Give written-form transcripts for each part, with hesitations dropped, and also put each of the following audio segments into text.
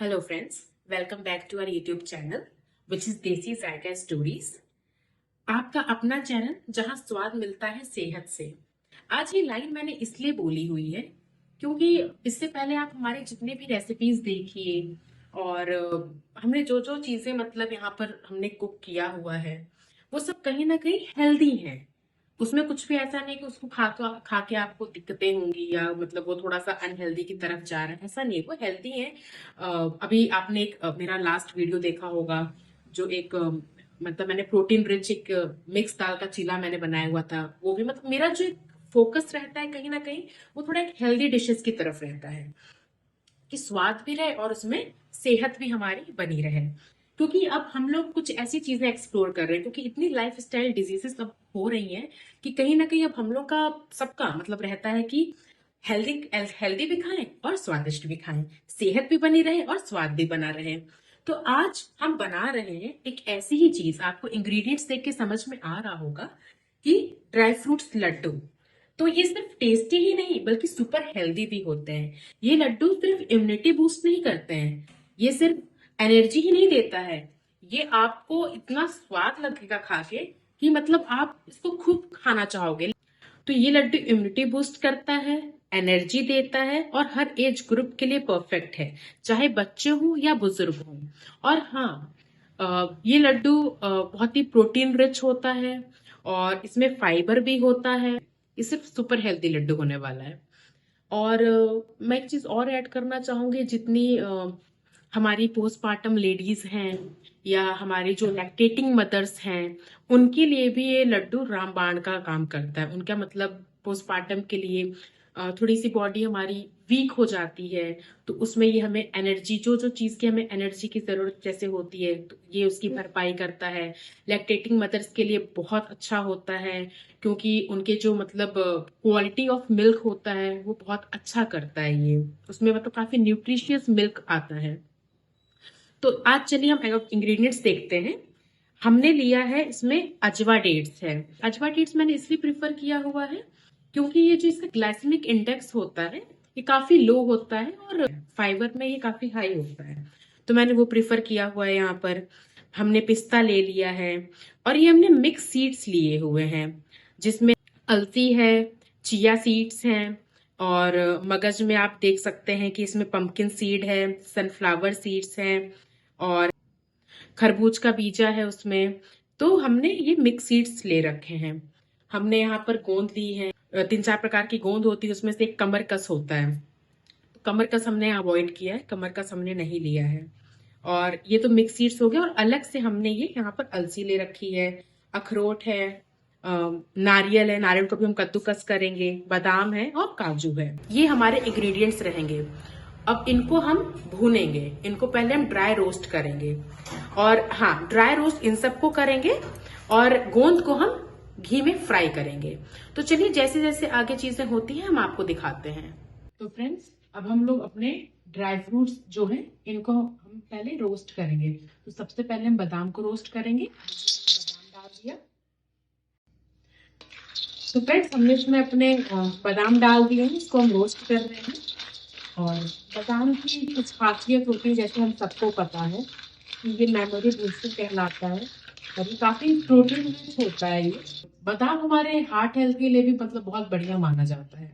Hello friends, welcome back to our YouTube channel which is Desi Zayka stories. आपका अपना channel जहां स्वाद मिलता है सेहत से। आज ये लाइन मैंने इसलिए बोली हुई है क्योंकि इससे पहले आप हमारे जितने भी रेसिपीज देखिए और हमने जो जो चीजें मतलब यहाँ पर हमने कुक किया हुआ है वो सब कहीं ना कहीं हेल्दी हैं। उसमें कुछ भी ऐसा नहीं कि उसको खा के आपको दिक्कतें होंगी या मतलब वो थोड़ा सा अनहेल्दी की तरफ जा रहा है, ऐसा नहीं है, वो हेल्दी है। अभी आपने एक मेरा लास्ट वीडियो देखा होगा जो एक मतलब मैंने प्रोटीन रिच एक मिक्स दाल का चीला मैंने बनाया हुआ था। वो भी मतलब मेरा जो फोकस रहता है कहीं ना कहीं वो थोड़ा एक हेल्दी डिशेस की तरफ रहता है कि स्वाद भी रहे और उसमें सेहत भी हमारी बनी रहे। क्योंकि अब हम लोग कुछ ऐसी चीजें एक्सप्लोर कर रहे हैं क्योंकि इतनी लाइफ स्टाइल डिजीजेस अब हो रही हैं कि कहीं ना कहीं अब हम लोग का सबका मतलब रहता है कि हेल्दी हेल्दी भी खाएं और स्वादिष्ट भी खाएं, सेहत भी बनी रहे और स्वाद भी बना रहे। तो आज हम बना रहे हैं एक ऐसी ही चीज, आपको इंग्रेडिएंट्स देख के समझ में आ रहा होगा कि ड्राई फ्रूट्स लड्डू। तो ये सिर्फ टेस्टी ही नहीं बल्कि सुपर हेल्दी भी होते हैं। ये लड्डू सिर्फ इम्यूनिटी बूस्ट नहीं करते हैं, ये सिर्फ एनर्जी ही नहीं देता है, ये आपको इतना स्वाद लगेगा खा के कि मतलब आप इसको खूब खाना चाहोगे। तो ये लड्डू इम्यूनिटी बूस्ट करता है, एनर्जी देता है और हर एज ग्रुप के लिए परफेक्ट है, चाहे बच्चे हो या बुजुर्ग हो। और हाँ, ये लड्डू बहुत ही प्रोटीन रिच होता है और इसमें फाइबर भी होता है। ये सिर्फ सुपर हेल्दी लड्डू होने वाला है। और मैं एक चीज और ऐड करना चाहूंगी, जितनी हमारी पोस्टमार्टम लेडीज हैं या हमारी जो लैक्टेटिंग मदर्स हैं उनके लिए भी ये लड्डू रामबाण का काम करता है। उनका मतलब पोस्टमार्टम के लिए थोड़ी सी बॉडी हमारी वीक हो जाती है, तो उसमें ये हमें एनर्जी, जो जो चीज की हमें एनर्जी की जरूरत जैसे होती है तो ये उसकी भरपाई करता है। लैक्टेटिंग मदर्स के लिए बहुत अच्छा होता है क्योंकि उनके जो मतलब क्वालिटी ऑफ मिल्क होता है वो बहुत अच्छा करता है, ये उसमें मतलब काफी न्यूट्रिशियस मिल्क आता है। तो आज चलिए हम इंग्रेडिएंट्स देखते हैं। हमने लिया है इसमें अजवा डेट्स है। अजवा डेट्स मैंने इसलिए प्रिफर किया हुआ है क्योंकि ये जो इसका ग्लाइसेमिक इंडेक्स होता है ये काफी लो होता है और फाइबर में ये काफी हाई होता है, तो मैंने वो प्रिफर किया हुआ है। यहाँ पर हमने पिस्ता ले लिया है और ये हमने मिक्स सीड्स लिए हुए हैं जिसमें अलसी है, चिया सीड्स हैं और मगज में आप देख सकते हैं कि इसमें पंपकिन सीड है, सनफ्लावर सीड्स हैं और खरबूज का बीजा है उसमें। तो हमने ये मिक्स सीड्स ले रखे हैं। हमने यहाँ पर गोंद ली है, 3-4 प्रकार की गोंद होती है, उसमें से एक कमरकस होता है। तो कमरकस हमने अवॉइड किया है, कमरकस हमने नहीं लिया है। और ये तो मिक्स सीड्स हो गए और अलग से हमने ये यहाँ पर अलसी ले रखी है, अखरोट है, नारियल है, नारियल को भी हम कद्दूकस करेंगे, बादाम है और काजू है। ये हमारे इंग्रेडिएंट्स रहेंगे। अब इनको हम भूनेंगे, इनको पहले हम ड्राई रोस्ट करेंगे और हाँ, ड्राई रोस्ट इन सबको करेंगे और गोंद को हम घी में फ्राई करेंगे। तो चलिए जैसे जैसे आगे चीजें होती हैं हम आपको दिखाते हैं। तो फ्रेंड्स, अब हम लोग अपने ड्राई फ्रूट्स जो हैं इनको हम पहले रोस्ट करेंगे। तो सबसे पहले हम बादाम को रोस्ट करेंगे। बादाम डाल दिया। तो फ्रेंड्स, हमने इसमें अपने बादाम डाल दिए हैं, इसको हम रोस्ट कर रहे हैं। और बादाम की कुछ खासियत होती है, जैसे हम सबको पता है कि ये मेमोरी बूस्टर कहलाता है और ये काफी प्रोटीन रिच होता है। ये बादाम हमारे हार्ट हेल्थ के लिए भी मतलब बहुत बढ़िया माना जाता है।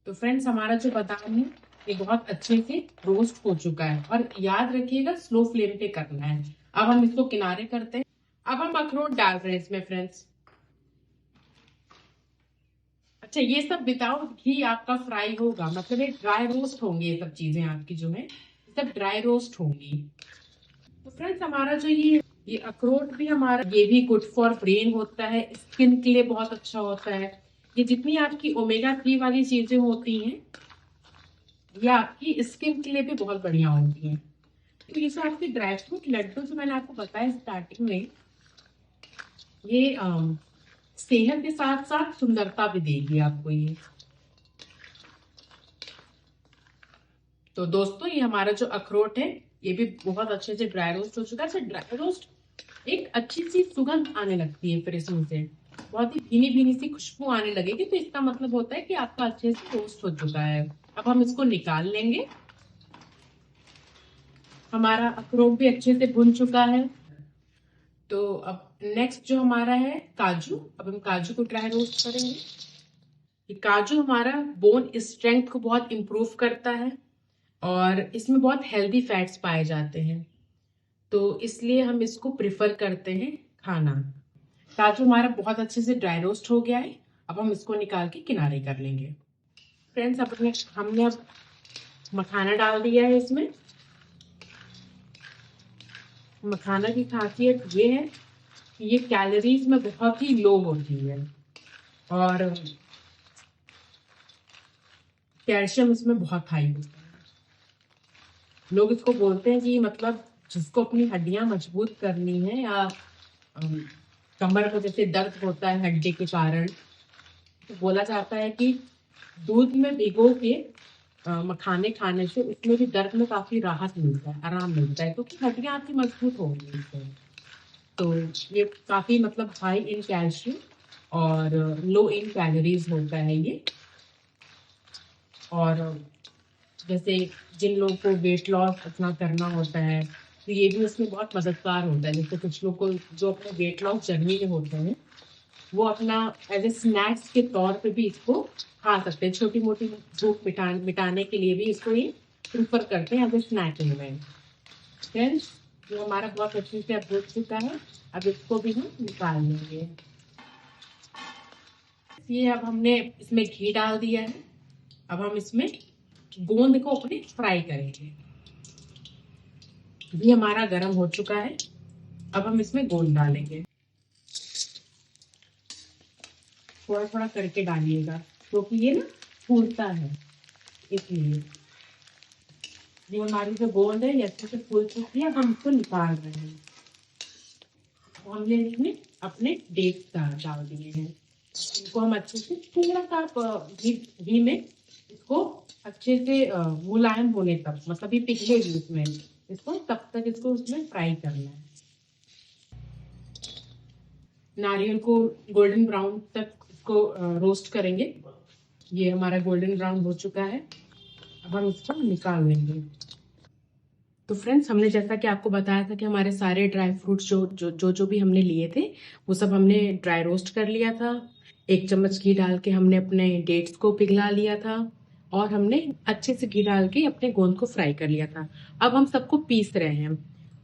तो फ्रेंड्स, हमारा जो बादाम है ये बहुत अच्छे से रोस्ट हो चुका है और याद रखिएगा स्लो फ्लेम पे करना है। अब हम इसको किनारे करते हैं। अब हम अखरोट डाल रहे हैं इसमें फ्रेंड्स। अच्छा, ये सब विदाउट घी आपका फ्राई होगा, मतलब ये ड्राई रोस्ट होंगे, ये सब चीजें आपकी जो है सब ड्राई रोस्ट होंगी। तो फ्रेंड्स, हमारा जो ये अखरोट भी हमारा ये भी गुड फॉर ब्रेन होता है, स्किन के लिए बहुत अच्छा होता है। ये जितनी आपकी ओमेगा 3 वाली चीजें होती हैं ये आपकी स्किन के लिए भी बहुत बढ़िया होती हैं। तो ये सब आपके ड्राई फ्रूट लड्डू जो मैंने आपको बताया स्टार्टिंग में, ये सेहत के साथ साथ सुंदरता भी देगी आपको ये। तो दोस्तों, ये हमारा जो अखरोट है ये भी बहुत अच्छे से ड्राई रोस्ट हो चुका है। ड्राई रोस्ट एक अच्छी सी सुगंध आने लगती है, फिर इसमें से बहुत ही भीनी भीनी सी खुशबू आने लगेगी, तो इसका मतलब होता है कि आपका अच्छे से रोस्ट हो चुका है। अब हम इसको निकाल लेंगे। हमारा अखरोट भी अच्छे से भुन चुका है। तो अब नेक्स्ट जो हमारा है काजू, अब हम काजू को ड्राई रोस्ट करेंगे। ये काजू हमारा बोन स्ट्रेंथ को बहुत इम्प्रूव करता है और इसमें बहुत हेल्दी फैट्स पाए जाते हैं, तो इसलिए हम इसको प्रिफर करते हैं खाना। काजू हमारा बहुत अच्छे से ड्राई रोस्ट हो गया है। अब हम इसको निकाल के किनारे कर लेंगे। फ्रेंड्स, हमने अब मखाना डाल दिया है इसमें। मखाना की खासियत ये है कि ये कैलोरीज में बहुत ही लो होती है और कैल्शियम इसमें बहुत हाई होता है। लोग इसको बोलते हैं कि मतलब जिसको अपनी हड्डियां मजबूत करनी है या कमर को जैसे दर्द होता है हड्डी के कारण, तो बोला जाता है कि दूध में भिगो के मखाने खाने से उसमें भी दर्द में काफी राहत मिलता है, आराम मिलता है, क्योंकि हड्डियां आपकी मजबूत होंगी इससे। तो ये काफी मतलब हाई इन कैल्शियम और लो इन कैलोरीज होता है ये। और जैसे जिन लोगों को वेट लॉस अपना करना होता है तो ये भी उसमें बहुत मददगार होता है। जैसे कुछ लोग को जो अपने वेट लॉस जर्नी में होते हैं वो अपना एज ए स्नैक्स के तौर पे भी इसको खा सकते हैं। छोटी मोटी भूख मिटाने के लिए भी इसको ये प्रिफर करते हैं एज ए स्नैक में। फ्रेंड्स, जो हमारा बहुत अच्छे से अब भून चुका है, अब इसको भी हम निकाल लेंगे। ये अब हमने इसमें घी डाल दिया है। अब हम इसमें गोंद को अपने फ्राई करेंगे। घी हमारा गर्म हो चुका है। अब हम इसमें गोंद डालेंगे। थोड़ा थोड़ा करके डालिएगा क्योंकि ये ना फूलता है, इसलिए। ये हमारी जो गोंद है ये अच्छे से फूल चुकी है। हम इसको निकाल रहे हैं। तो हमने इसमें अपने डेट्स डाल दिए हैं। इनको हम अच्छे से थोड़ा सा घी में इसको अच्छे से मुलायम होने तक, मतलब ये पिघलेगी इसमें, इसको तब तक इसको उसमें फ्राई करना है। नारियल को गोल्डन ब्राउन तक इसको रोस्ट करेंगे। ये हमारा गोल्डन ब्राउन हो चुका है। अब हम इसको निकाल लेंगे। तो फ्रेंड्स, हमने जैसा कि आपको बताया था कि हमारे सारे ड्राई फ्रूट्स जो भी हमने लिए थे वो सब हमने ड्राई रोस्ट कर लिया था। 1 चम्मच घी डाल के हमने अपने डेट्स को पिघला लिया था और हमने अच्छे से घी डाल के अपने गोंद को फ्राई कर लिया था। अब हम सबको पीस रहे हैं।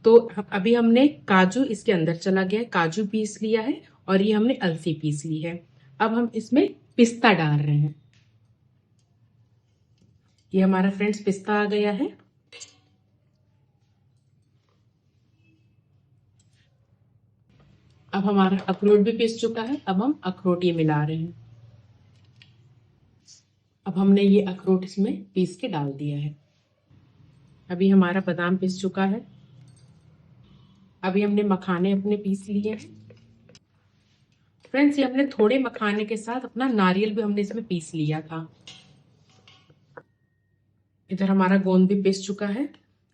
तो अभी हमने काजू इसके अंदर चला गया है, काजू पीस लिया है और ये हमने अलसी पीस ली है। अब हम इसमें पिस्ता डाल रहे हैं। ये हमारा फ्रेंड्स पिस्ता आ गया है। अब हमारा अखरोट भी पिस चुका है। अब हम अखरोट ये मिला रहे हैं। अब हमने ये अखरोट इसमें पीस के डाल दिया है। अभी हमारा बादाम पिस चुका है। अभी हमने मखाने अपने पीस लिए हैं। फ्रेंड्स, ये हमने थोड़े मखाने के साथ अपना नारियल भी हमने इसमें पीस लिया था। इधर हमारा गोंद भी पिस चुका है।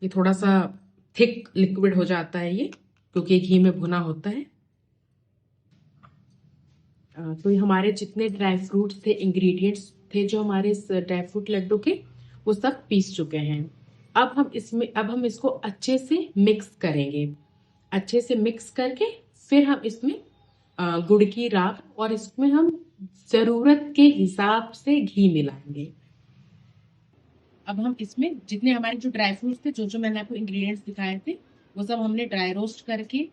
ये थोड़ा सा थिक लिक्विड हो जाता है ये, क्योंकि घी में भुना होता है। तो ये हमारे जितने ड्राई फ्रूट्स थे, इंग्रेडिएंट्स थे जो हमारे इस ड्राई फ्रूट लड्डू के, वो सब पीस चुके हैं। अब हम इसको अच्छे से मिक्स करेंगे। अच्छे से मिक्स करके फिर हम इसमें गुड़ की राख और इसमें हम जरूरत के हिसाब से घी मिलाएंगे। अब हम इसमें जितने हमारे जो ड्राई फ्रूट्स थे, जो मैंने आपको इंग्रेडिएंट्स दिखाए थे, वो सब हमने ड्राई रोस्ट करके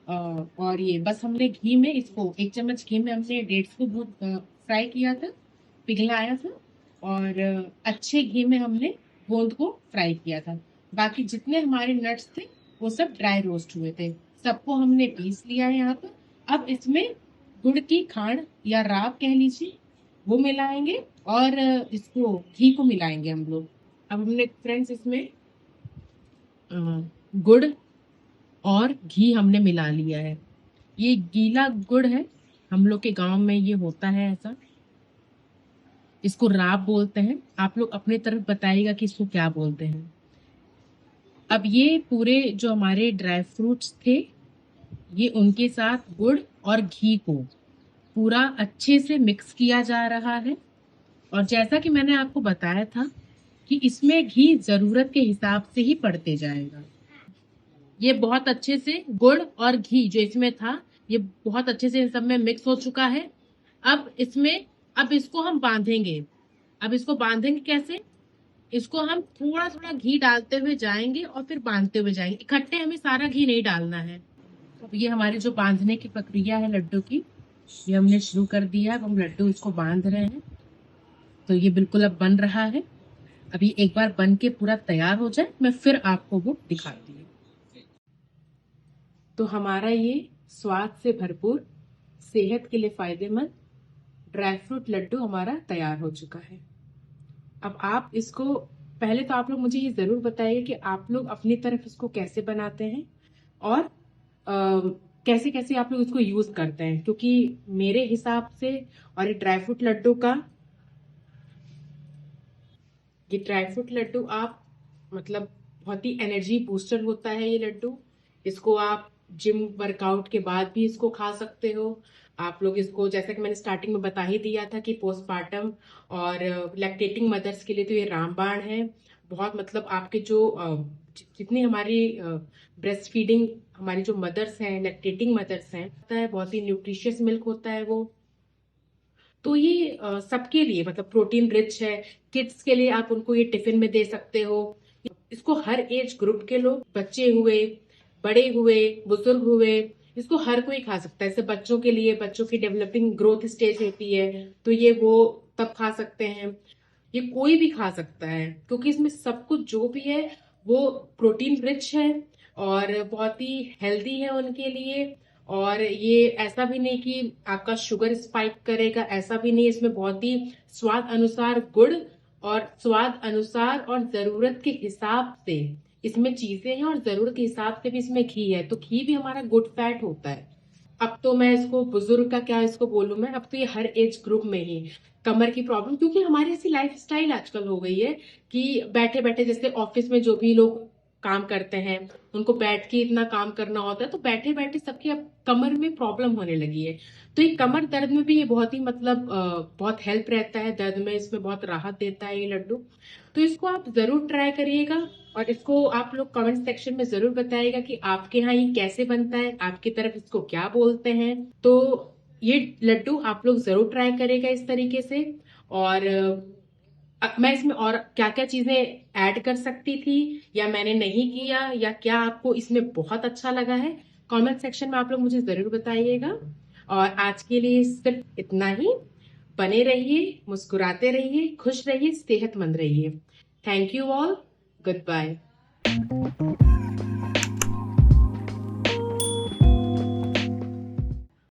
और ये बस हमने घी में इसको 1 चम्मच घी में हमने डेट्स को फ्राई किया था, पिघलाया था और अच्छे घी में हमने गोंद को फ्राई किया था। बाकी जितने हमारे नट्स थे वो सब ड्राई रोस्ट हुए थे। सबको हमने पीस लिया है यहाँ पर। अब इसमें गुड़ की खांड या राब कह लीजिए, वो मिलाएंगे और इसको घी को मिलाएंगे हम लोग। अब हमने फ्रेंड्स इसमें गुड़ और घी हमने मिला लिया है। ये गीला गुड़ है, हम लोग के गांव में ये होता है ऐसा। इसको राब बोलते हैं। आप लोग अपने तरफ बताइएगा कि इसको क्या बोलते हैं। अब ये पूरे जो हमारे ड्राई फ्रूट्स थे, ये उनके साथ गुड़ और घी को पूरा अच्छे से मिक्स किया जा रहा है। और जैसा कि मैंने आपको बताया था कि इसमें घी जरूरत के हिसाब से ही पड़ते जाएगा। ये बहुत अच्छे से गुड़ और घी जो इसमें था, ये बहुत अच्छे से इन सब में मिक्स हो चुका है। अब इसको हम बांधेंगे। अब इसको बांधेंगे कैसे? इसको हम थोड़ा थोड़ा घी डालते हुए जाएंगे और फिर बांधते हुए जाएंगे। इकट्ठे हमें सारा घी नहीं डालना है। अब ये हमारी जो बांधने की प्रक्रिया है लड्डू की, ये हमने शुरू कर दिया। अब हम लड्डू इसको बांध रहे हैं। तो ये बिल्कुल अब बन रहा है। अभी एक बार बन के पूरा तैयार हो जाए, मैं फिर आपको वो दिखाती हूँ। तो हमारा ये स्वाद से भरपूर, सेहत के लिए फायदेमंद ड्राई फ्रूट लड्डू हमारा तैयार हो चुका है। अब आप इसको, पहले तो आप लोग मुझे ये जरूर बताइए कि आप लोग अपनी तरफ इसको कैसे बनाते हैं और कैसे कैसे आप लोग इसको यूज करते हैं, क्योंकि मेरे हिसाब से और ये ड्राई फ्रूट लड्डू आप मतलब बहुत ही एनर्जी बूस्टर होता है ये लड्डू। इसको आप जिम वर्कआउट के बाद भी इसको खा सकते हो। आप लोग इसको, जैसा कि मैंने स्टार्टिंग में बता ही दिया था कि पोस्टपार्टम और लैक्टेटिंग मदर्स के लिए तो ये रामबाण है। बहुत मतलब आपके जो जितनी हमारी ब्रेस्ट फीडिंग हमारी जो मदर्स हैं, लैक्टेटिंग मदर्स हैं, बहुत ही न्यूट्रिशियस मिल्क होता है वो। तो ये सबके लिए मतलब प्रोटीन रिच है। किड्स के लिए आप उनको ये टिफिन में दे सकते हो। इसको हर एज ग्रुप के लोग, बच्चे हुए, बड़े हुए, बुजुर्ग हुए, इसको हर कोई खा सकता है। जैसे बच्चों के लिए, बच्चों की डेवलपिंग ग्रोथ स्टेज होती है तो ये वो तब खा सकते हैं। ये कोई भी खा सकता है क्योंकि इसमें सब कुछ जो भी है वो प्रोटीन रिच है और बहुत ही हेल्दी है उनके लिए। और ये ऐसा भी नहीं कि आपका शुगर स्पाइक करेगा, ऐसा भी नहीं। इसमें बहुत ही स्वाद अनुसार गुड़ और स्वाद अनुसार और जरूरत के हिसाब से इसमें चीजें हैं और जरूरत के हिसाब से भी इसमें घी है। तो घी भी हमारा गुड फैट होता है। अब तो मैं इसको बुजुर्ग का क्या इसको बोलूं मैं, अब तो ये हर एज ग्रुप में ही। कमर की प्रॉब्लम, क्योंकि हमारी ऐसी लाइफ स्टाइल आजकल हो गई है कि बैठे बैठे, जैसे ऑफिस में जो भी लोग काम करते हैं उनको बैठ के इतना काम करना होता है, तो बैठे बैठे सबकी अब कमर में प्रॉब्लम होने लगी है। तो ये कमर दर्द में भी ये बहुत ही मतलब बहुत हेल्प रहता है, दर्द में इसमें बहुत राहत देता है ये लड्डू। तो इसको आप जरूर ट्राई करिएगा और इसको आप लोग कमेंट सेक्शन में जरूर बताइएगा कि आपके यहाँ ये कैसे बनता है, आपकी तरफ इसको क्या बोलते हैं। तो ये लड्डू आप लोग जरूर ट्राई करेगा इस तरीके से। और मैं इसमें और क्या क्या चीजें ऐड कर सकती थी या मैंने नहीं किया, या क्या आपको इसमें बहुत अच्छा लगा है, कमेंट सेक्शन में आप लोग मुझे जरूर बताइएगा। और आज के लिए सिर्फ इतना ही। बने रहिए, मुस्कुराते रहिए, खुश रहिए, सेहतमंद रहिए। Thank you all. Good bye.